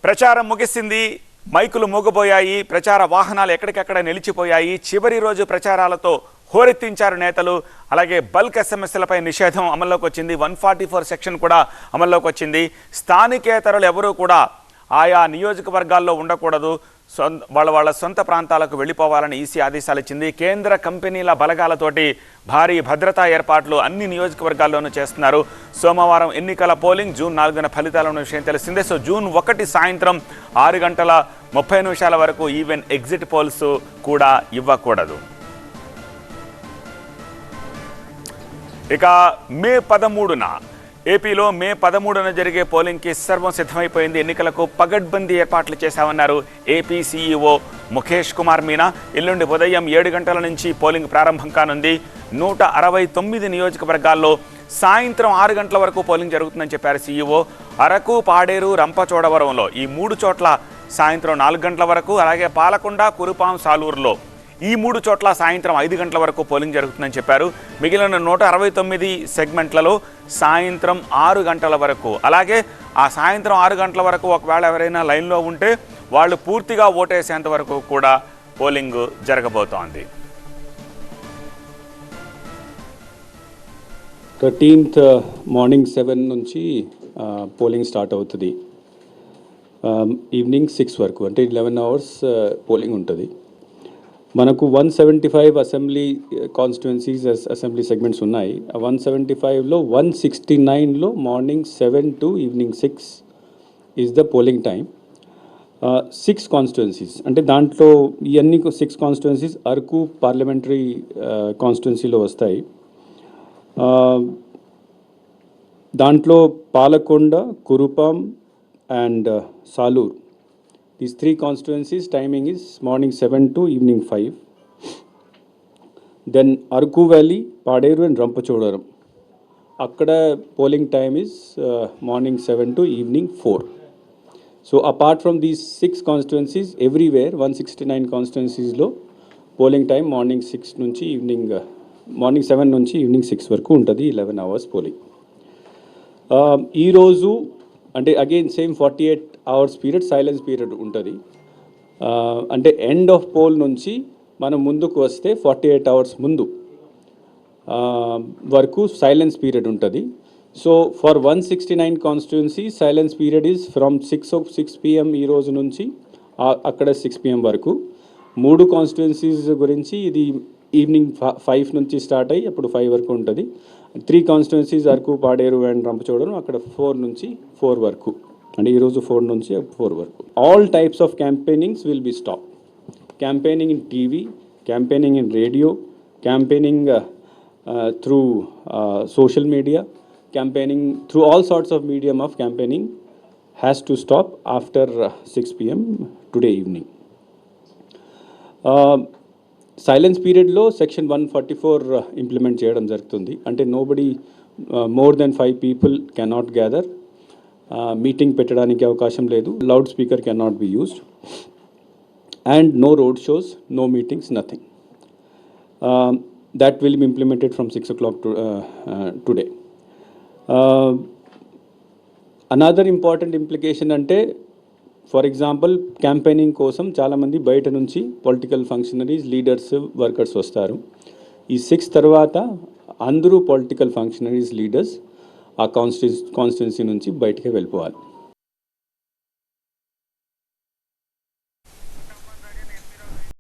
ప్రచారం ముగిసింది. మైకులు మూగబోయాయి. ప్రచార వాహనాలు ఎక్కడికక్కడ నిలిచిపోయాయి. చివరి రోజు ప్రచారాలతో హోరెత్తించారు నేతలు. అలాగే బల్క్ ఎస్ఎంఎస్లపై నిషేధం అమల్లోకి వచ్చింది. 144 సెక్షన్ కూడా అమల్లోకి వచ్చింది. స్థానికేతరులు ఎవరూ కూడా ఆయా నియోజకవర్గాల్లో ఉండకూడదు. వాళ్ళ సొంత ప్రాంతాలకు వెళ్ళిపోవాలని ఈసీ ఆదేశాలు ఇచ్చింది. కేంద్ర కంపెనీల బలగాలతోటి భారీ భద్రతా ఏర్పాట్లు అన్ని నియోజకవర్గాల్లోనూ చేస్తున్నారు. సోమవారం ఎన్నికల పోలింగ్, జూన్ 4న ఫలితాల విషయం తెలిసిందే. సో జూన్ 1 సాయంత్రం 6:30 వరకు ఈవెన్ ఎగ్జిట్ పోల్స్ కూడా ఇవ్వకూడదు. ఇక మే 13న ఏపీలో మే 13న జరిగే పోలింగ్కి సర్వం సిద్ధమైపోయింది. ఎన్నికలకు పగడ్బందీ ఏర్పాట్లు చేశామన్నారు ఏపీ సీఈఓ ముఖేష్ కుమార్ మీనా. ఎల్లుండి ఉదయం 7 గంటల నుంచి పోలింగ్ ప్రారంభం కానుంది. 169 నియోజకవర్గాల్లో సాయంత్రం 6 గంటల వరకు పోలింగ్ జరుగుతుందని చెప్పారు సీఈఓ. అరకు, పాడేరు, రంపచోడవరంలో ఈ 3 చోట్ల సాయంత్రం 4 గంటల వరకు, అలాగే పాలకొండ, కురుపాం, సాలూరులో ఈ 3 చోట్ల సాయంత్రం 5 గంటల వరకు పోలింగ్ జరుగుతుందని చెప్పారు. మిగిలిన 169 సెగ్మెంట్లలో సాయంత్రం 6 గంటల వరకు. అలాగే ఆ సాయంత్రం 6 గంటల వరకు ఒకవేళ ఎవరైనా లైన్లో ఉంటే వాళ్ళు పూర్తిగా ఓటేసేంత వరకు కూడా పోలింగ్ జరగబోతోంది. 13th మార్నింగ్ 7 నుంచి పోలింగ్ స్టార్ట్ అవుతుంది. ఈవినింగ్ 6 వరకు, అంటే 11 hours పోలింగ్ ఉంటుంది. మనకు 175 అసెంబ్లీ కాన్స్టిట్యుయెన్సీస్, అసెంబ్లీ సెగ్మెంట్స్ ఉన్నాయి. 175లో 169లో morning 7 to evening 6 is the polling time. 6 constituencies, అంటే దాంట్లో ఇవన్నీ 6 కాన్స్టిట్యుయెన్సీస్ అరకు పార్లమెంటరీ కాన్స్టిట్యుయెన్సీలో వస్తాయి. దాంట్లో Palakonda, Kurupam and Salur, these 3 constituencies timing is morning 7 to evening 5. Then Arku Valley, Paderu and Rampachodaram, akkada polling time is morning 7 to evening 4. So apart from these 6 constituencies, everywhere 169 constituencies lo polling time morning 6 nunchi evening morning 7 nunchi evening 6 వరకు ఉంటుంది. 11 hours polling. ఈ రోజు అంటే again same 48 hours period, silence period ఉంటుంది. అంటే end of poll నుంచి మనం ముందుకు వస్తే 48 hours ముందు వరకు సైలెన్స్ పీరియడ్ ఉంటుంది. So for 169 constituency silence period is from 6 PM ఈ రోజు నుంచి అక్కడ 6 PM వరకు. 3 కాన్స్టిట్యుయెన్సీస్ గురించి ఇది ఈవినింగ్ 5 నుంచి స్టార్ట్ అయ్యి అప్పుడు 5 వరకు ఉంటుంది. 3 కాన్స్టిట్యుయెన్సీస్ అరకు, పాడేరు అండ్ రంపచోడవరం అక్కడ 4 నుంచి 4 వరకు, అంటే ఈరోజు 4 నుంచి 4 వరకు. All types of campaignings will be stop. Campaigning in TV, campaigning in radio, campaigning through social media, campaigning through all sorts of medium of campaigning has to stop after 6 PM today evening. Silence పీరియడ్లో section 144 implement చేయడం జరుగుతుంది. అంటే nobody more than 5 people cannot gather. మీటింగ్ పెట్టడానికి అవకాశం లేదు. Loud speaker cannot be used and no road shows, no meetings, nothing. That will be implemented from 6 o'clock today. Another important implication అంటే, for example campaigning కోసం చాలామంది బయట నుంచి political functionaries, leaders, workers వస్తారు. ఈ 6 తర్వాత అందరూ పొలిటికల్ ఫంక్షనరీస్, లీడర్స్ ఆ కాన్స్టిట్యున్సీ నుంచి బయటకే వెళ్ళిపోవాలి.